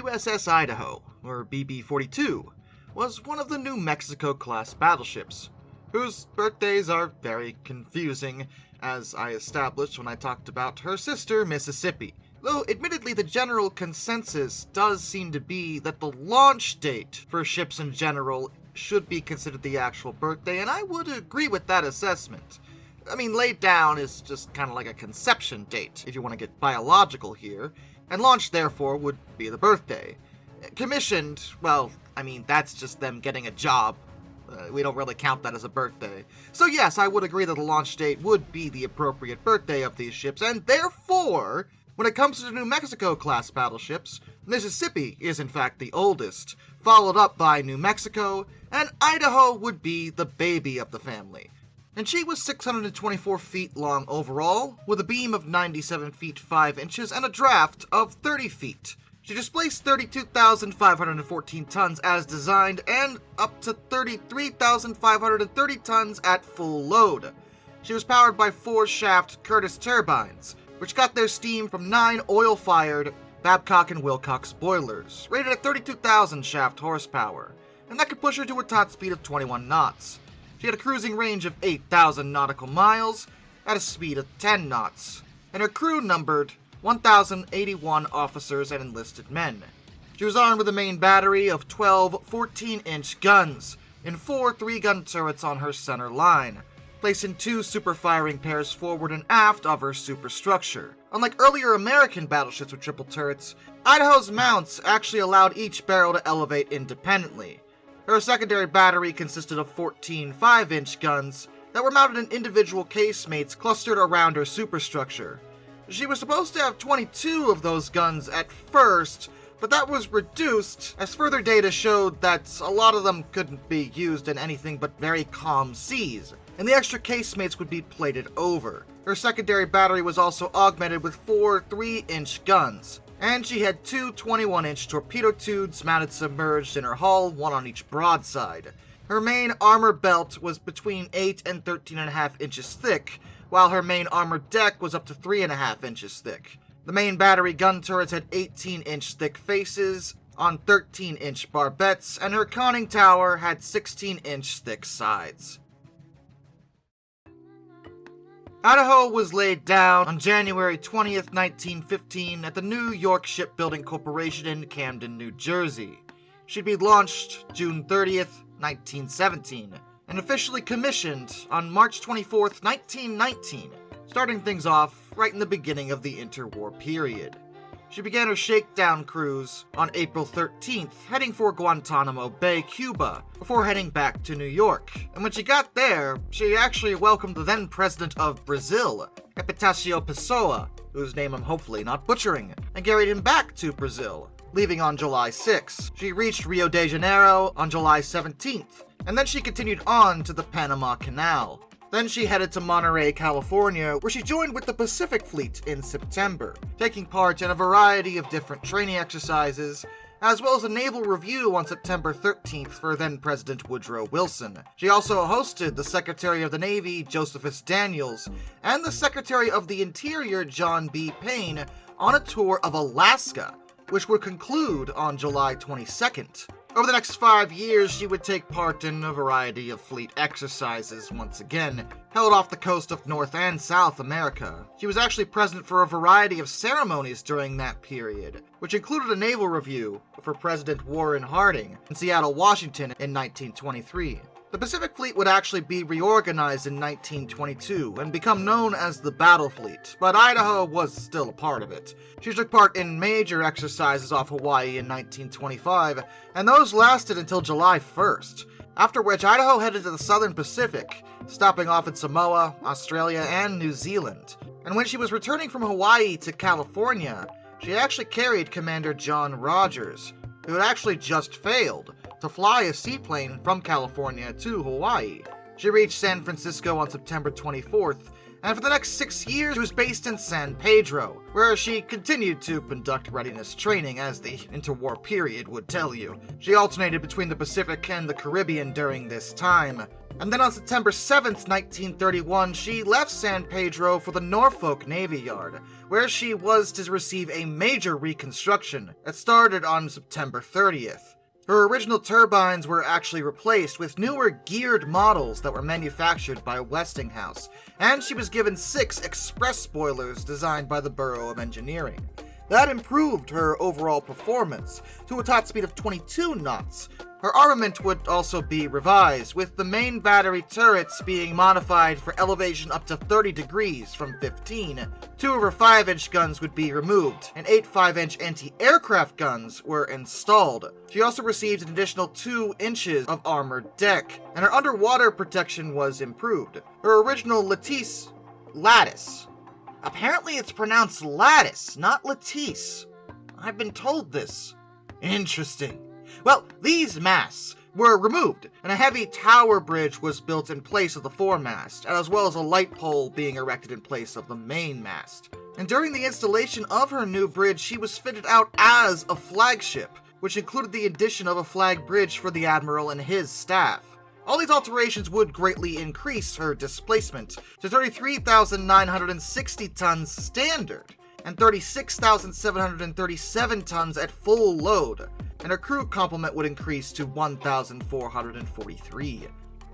USS Idaho, or BB-42, was one of the New Mexico-class battleships, whose birthdays are very confusing, as I established when I talked about her sister, Mississippi. Though, admittedly, the general consensus does seem to be that the launch date for ships in general should be considered the actual birthday, and I would agree with that assessment. I mean, laid down is just kind of like a conception date, if you want to get biological here, and launch, therefore, would be the birthday. Commissioned, well, I mean, that's just them getting a job. We don't really count that as a birthday. So yes, I would agree that the launch date would be the appropriate birthday of these ships, and therefore, when it comes to the New Mexico-class battleships, Mississippi is in fact the oldest, followed up by New Mexico, and Idaho would be the baby of the family. And she was 624 feet long overall, with a beam of 97 feet 5 inches and a draft of 30 feet. She displaced 32,514 tons as designed and up to 33,530 tons at full load. She was powered by 4-shaft Curtiss turbines, which got their steam from 9 oil-fired Babcock and Wilcox boilers, rated at 32,000 shaft horsepower, and that could push her to a top speed of 21 knots. She had a cruising range of 8,000 nautical miles at a speed of 10 knots, and her crew numbered 1,081 officers and enlisted men. She was armed with a main battery of 12 14-inch guns and 4 3-gun turrets on her center line, placing 2 super-firing pairs forward and aft of her superstructure. Unlike earlier American battleships with triple turrets, Idaho's mounts actually allowed each barrel to elevate independently. Her secondary battery consisted of 14 5-inch guns that were mounted in individual casemates clustered around her superstructure. She was supposed to have 22 of those guns at first, but that was reduced as further data showed that a lot of them couldn't be used in anything but very calm seas, and the extra casemates would be plated over. Her secondary battery was also augmented with 4 3-inch guns, and she had 2 21-inch torpedo tubes mounted submerged in her hull, one on each broadside. Her main armor belt was between 8 and 13.5 inches thick, while her main armor deck was up to 3.5 inches thick. The main battery gun turrets had 18-inch thick faces on 13-inch barbettes, and her conning tower had 16-inch thick sides. Idaho was laid down on January 20th, 1915 at the New York Shipbuilding Corporation in Camden, New Jersey. She'd be launched June 30th, 1917, and officially commissioned on March 24th, 1919, starting things off right in the beginning of the interwar period. She began her shakedown cruise on April 13th, heading for Guantanamo Bay, Cuba, before heading back to New York. And when she got there, she actually welcomed the then president of Brazil, Epitácio Pessoa, whose name I'm hopefully not butchering, and carried him back to Brazil, leaving on July 6. She reached Rio de Janeiro on July 17th, and then she continued on to the Panama Canal. Then she headed to Monterey, California, where she joined with the Pacific Fleet in September, taking part in a variety of different training exercises, as well as a naval review on September 13th for then-President Woodrow Wilson. She also hosted the Secretary of the Navy, Josephus Daniels, and the Secretary of the Interior, John B. Payne, on a tour of Alaska, which would conclude on July 22nd. Over the next 5 years, she would take part in a variety of fleet exercises once again, held off the coast of North and South America. She was actually present for a variety of ceremonies during that period, which included a naval review for President Warren Harding in Seattle, Washington in 1923. The Pacific Fleet would actually be reorganized in 1922 and become known as the Battle Fleet, but Idaho was still a part of it. She took part in major exercises off Hawaii in 1925, and those lasted until July 1st, after which Idaho headed to the Southern Pacific, stopping off in Samoa, Australia, and New Zealand. And when she was returning from Hawaii to California, she actually carried Commander John Rogers, who had actually just failed to fly a seaplane from California to Hawaii. She reached San Francisco on September 24th, and for the next 6 years she was based in San Pedro, where she continued to conduct readiness training, as the interwar period would tell you. She alternated between the Pacific and the Caribbean during this time, And then on September 7th, 1931, she left San Pedro for the Norfolk Navy Yard, where she was to receive a major reconstruction that started on September 30th. Her original turbines were actually replaced with newer geared models that were manufactured by Westinghouse, and she was given 6 express spoilers designed by the Bureau of Engineering. That improved her overall performance to a top speed of 22 knots. Her armament would also be revised, with the main battery turrets being modified for elevation up to 30 degrees from 15. 2 of her 5-inch guns would be removed, and 8 5-inch anti-aircraft guns were installed. She also received an additional 2 inches of armored deck, and her underwater protection was improved. Her original lattice. Apparently it's pronounced lattice, not lattice. I've been told this. Interesting. Well, these masts were removed, and a heavy tower bridge was built in place of the foremast, as well as a light pole being erected in place of the main mast. And during the installation of her new bridge, she was fitted out as a flagship, which included the addition of a flag bridge for the admiral and his staff. All these alterations would greatly increase her displacement to 33,960 tons standard and 36,737 tons at full load, and her crew complement would increase to 1,443.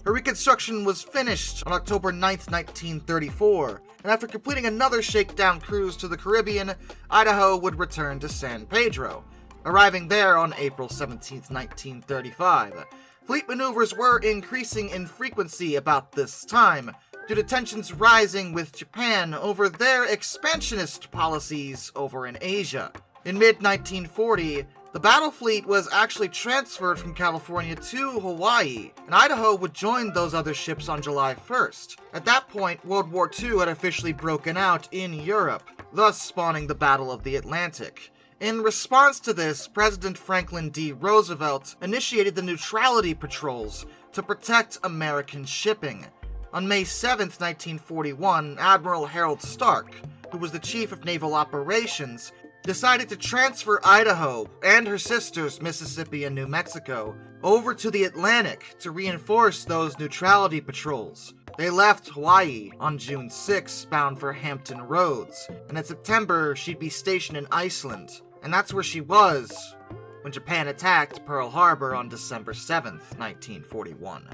Her reconstruction was finished on October 9th, 1934, and after completing another shakedown cruise to the Caribbean, Idaho would return to San Pedro, arriving there on April 17th, 1935. Fleet maneuvers were increasing in frequency about this time, due to tensions rising with Japan over their expansionist policies over in Asia. In mid-1940, the battle fleet was actually transferred from California to Hawaii, and Idaho would join those other ships on July 1st. At that point, World War II had officially broken out in Europe, thus spawning the Battle of the Atlantic. In response to this, President Franklin D. Roosevelt initiated the neutrality patrols to protect American shipping. On May 7, 1941, Admiral Harold Stark, who was the Chief of Naval Operations, decided to transfer Idaho and her sisters, Mississippi and New Mexico, over to the Atlantic to reinforce those neutrality patrols. They left Hawaii on June 6, bound for Hampton Roads, and in September she'd be stationed in Iceland. And that's where she was when Japan attacked Pearl Harbor on December 7th, 1941.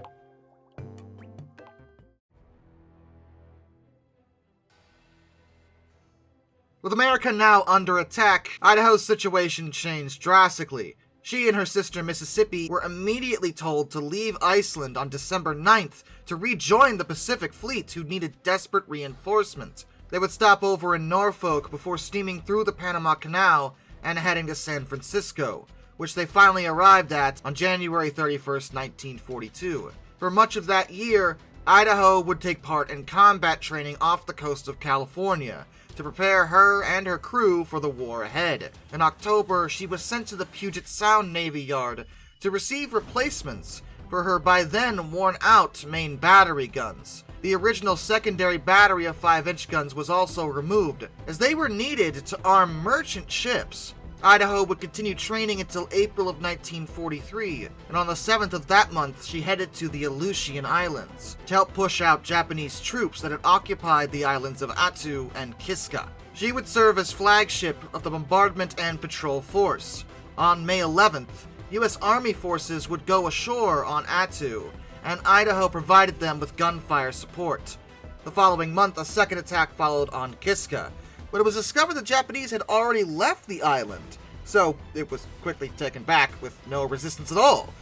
With America now under attack, Idaho's situation changed drastically. She and her sister Mississippi were immediately told to leave Iceland on December 9th to rejoin the Pacific Fleet, who needed desperate reinforcement. They would stop over in Norfolk before steaming through the Panama Canal and heading to San Francisco, which they finally arrived at on January 31st, 1942. For much of that year, Idaho would take part in combat training off the coast of California to prepare her and her crew for the war ahead. In October, she was sent to the Puget Sound Navy Yard to receive replacements for her by then worn-out main battery guns. The original secondary battery of 5-inch guns was also removed, as they were needed to arm merchant ships. Idaho would continue training until April of 1943, and on the 7th of that month she headed to the Aleutian Islands to help push out Japanese troops that had occupied the islands of Attu and Kiska. She would serve as flagship of the Bombardment and Patrol Force. On May 11th, U.S. Army forces would go ashore on Attu, and Idaho provided them with gunfire support. The following month, a second attack followed on Kiska, but it was discovered the Japanese had already left the island, so it was quickly taken back with no resistance at all.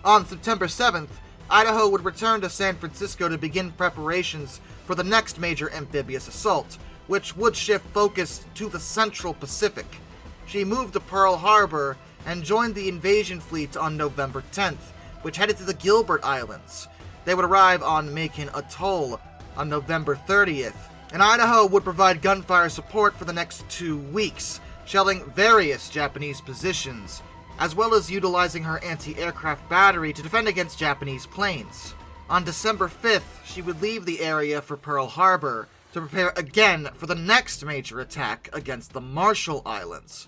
On September 7th, Idaho would return to San Francisco to begin preparations for the next major amphibious assault, which would shift focus to the Central Pacific. She moved to Pearl Harbor and joined the invasion fleet on November 10th, which headed to the Gilbert Islands. They would arrive on Makin Atoll on November 30th, and Idaho would provide gunfire support for the next 2 weeks, shelling various Japanese positions, as well as utilizing her anti-aircraft battery to defend against Japanese planes. On December 5th, she would leave the area for Pearl Harbor to prepare again for the next major attack against the Marshall Islands.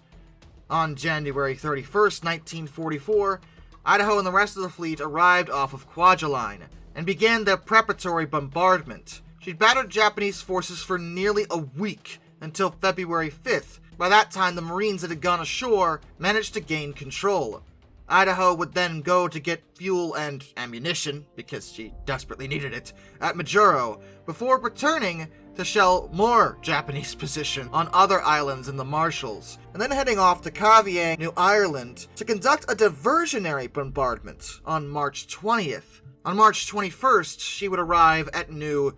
On January 31st, 1944, Idaho and the rest of the fleet arrived off of Kwajalein, and began their preparatory bombardment. She'd battered Japanese forces for nearly a week, until February 5th. By that time, the Marines that had gone ashore managed to gain control. Idaho would then go to get fuel and ammunition, because she desperately needed it, at Majuro, before returning to shell more Japanese positions on other islands in the Marshalls, and then heading off to Caviang, New Ireland, to conduct a diversionary bombardment on March 20th. On March 21st, she would arrive at New...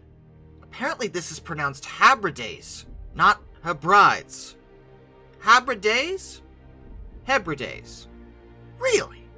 Apparently this is pronounced Hebrides, not Hebrides. Hebrides? Hebrides. Really?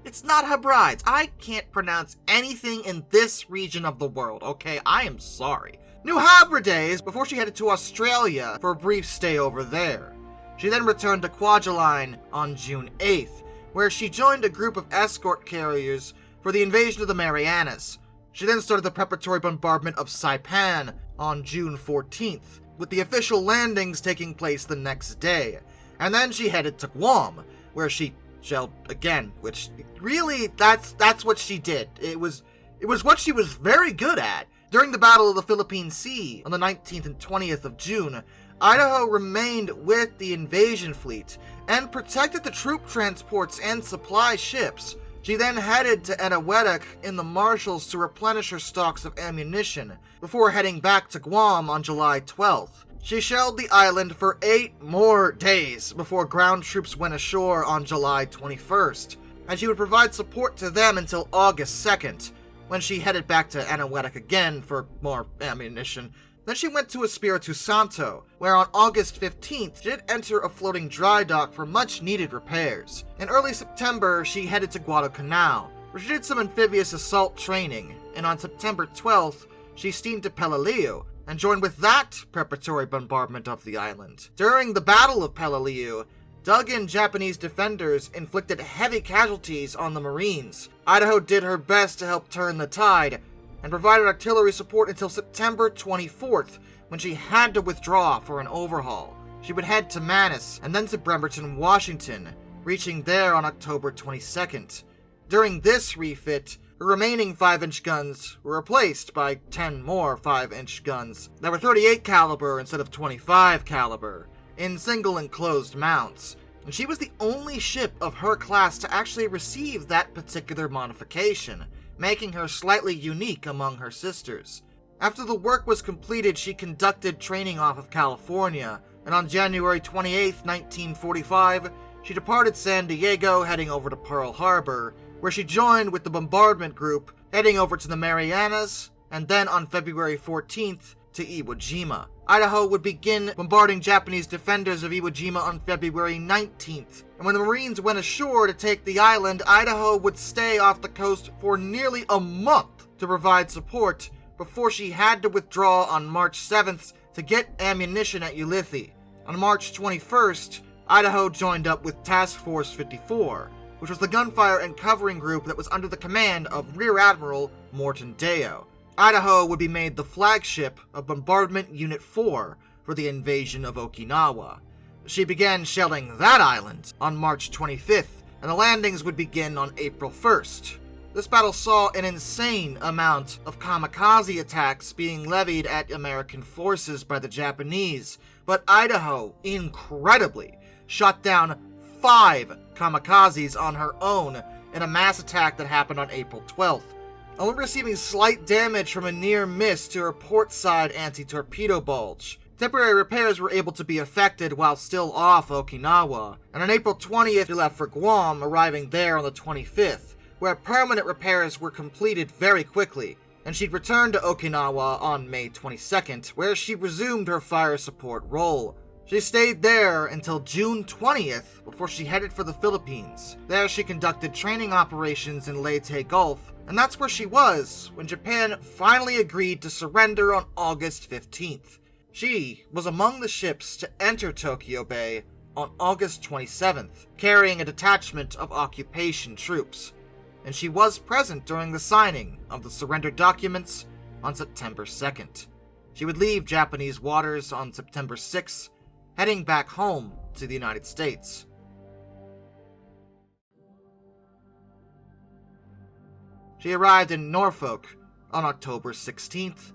It's not Hebrides. I can't pronounce anything in this region of the world, okay? I am sorry. New Hebrides before she headed to Australia for a brief stay over there. She then returned to Kwajalein on June 8th, where she joined a group of escort carriers for the invasion of the Marianas. She then started the preparatory bombardment of Saipan on June 14th, with the official landings taking place the next day. And then she headed to Guam, where she shelled again, which really, that's what she did. It was what she was very good at. During the Battle of the Philippine Sea on the 19th and 20th of June, Idaho remained with the invasion fleet and protected the troop transports and supply ships. She then headed to Eniwetok in the Marshalls to replenish her stocks of ammunition, before heading back to Guam on July 12th. She shelled the island for 8 more days before ground troops went ashore on July 21st, and she would provide support to them until August 2nd, when she headed back to Eniwetok again for more ammunition. Then she went to Espiritu Santo, where on August 15th she did enter a floating dry dock for much-needed repairs. In early September, she headed to Guadalcanal, where she did some amphibious assault training, and on September 12th, she steamed to Peleliu, and joined with that preparatory bombardment of the island. During the Battle of Peleliu, dug-in Japanese defenders inflicted heavy casualties on the Marines. Idaho did her best to help turn the tide, and provided artillery support until September 24th, when she had to withdraw for an overhaul. She would head to Manus, and then to Bremerton, Washington, reaching there on October 22nd. During this refit, her remaining 5-inch guns were replaced by 10 more 5-inch guns that were 38 caliber instead of 25 caliber, in single enclosed mounts, and she was the only ship of her class to actually receive that particular modification, making her slightly unique among her sisters. After the work was completed, she conducted training off of California, and on January 28, 1945, she departed San Diego, heading over to Pearl Harbor, where she joined with the bombardment group, heading over to the Marianas, and then on February 14th to Iwo Jima. Idaho would begin bombarding Japanese defenders of Iwo Jima on February 19th, and when the Marines went ashore to take the island, Idaho would stay off the coast for nearly a month to provide support before she had to withdraw on March 7th to get ammunition at Ulithi. On March 21st, Idaho joined up with Task Force 54, which was the gunfire and covering group that was under the command of Rear Admiral Morton Deo. Idaho would be made the flagship of Bombardment Unit 4 for the invasion of Okinawa. She began shelling that island on March 25th, and the landings would begin on April 1st. This battle saw an insane amount of kamikaze attacks being levied at American forces by the Japanese, but Idaho, incredibly, shot down 5 kamikazes on her own in a mass attack that happened on April 12th, only receiving slight damage from a near miss to her port side anti-torpedo bulge. Temporary repairs were able to be effected while still off Okinawa, and on April 20th she left for Guam, arriving there on the 25th, where permanent repairs were completed very quickly, and she'd return to Okinawa on May 22nd, where she resumed her fire support role. She stayed there until June 20th before she headed for the Philippines. There she conducted training operations in Leyte Gulf, and that's where she was when Japan finally agreed to surrender on August 15th. She was among the ships to enter Tokyo Bay on August 27th, carrying a detachment of occupation troops, and she was present during the signing of the surrender documents on September 2nd. She would leave Japanese waters on September 6th, heading back home to the United States. She arrived in Norfolk on October 16th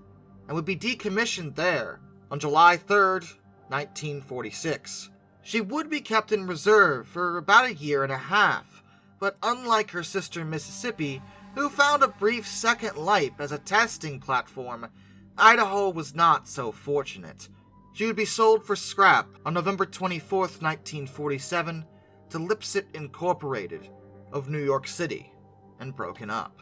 and would be decommissioned there on July 3rd, 1946. She would be kept in reserve for about a year and a half, but unlike her sister Mississippi, who found a brief second life as a testing platform, Idaho was not so fortunate. She would be sold for scrap on November 24th, 1947 to Lipset Incorporated of New York City and broken up.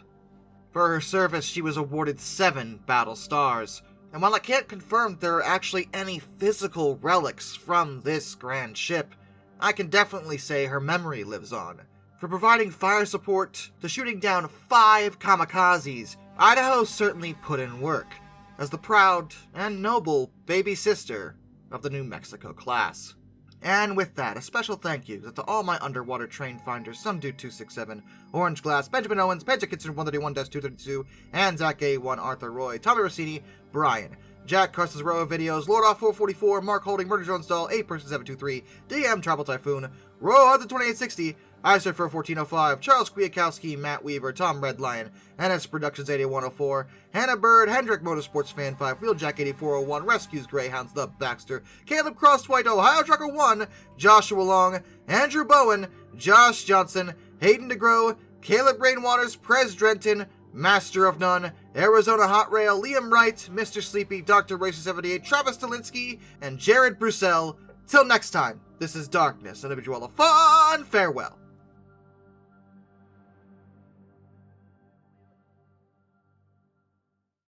For her service, she was awarded 7 battle stars, and while I can't confirm there are actually any physical relics from this grand ship, I can definitely say her memory lives on. For providing fire support to shooting down 5 kamikazes, Idaho certainly put in work, as the proud and noble baby sister of the New Mexico class. And with that, a special thank you to all my underwater train finders, SomeDude267, Orange Glass, Benjamin Owens, Penta Kitchen 131-232, and Zach A1, Arthur Roy, Tommy Rossini, Brian, Jack Carson's Row of Videos, Lord Off 444, Mark Holding, Murder Jones Doll, 8person723, DM Travel Typhoon, Row Hunter 2860, Isurfer 1405, Charles Kwiatkowski, Matt Weaver, Tom Redlion, NS Productions 8104, Hannah Bird, Hendrick Motorsports Fan 5, Wheeljack 8401, Rescues Greyhounds, The Baxter, Caleb Crosswhite, Ohio Trucker 1, Joshua Long, Andrew Bowen, Josh Johnson, Hayden DeGrow, Caleb Rainwaters, Prez Drenton, Master of None, Arizona Hot Rail, Liam Wright, Mr. Sleepy, Dr. Racer 78, Travis Delinsky, and Jared Brussel. Till next time, this is Darkness, and I bid you all a fun farewell.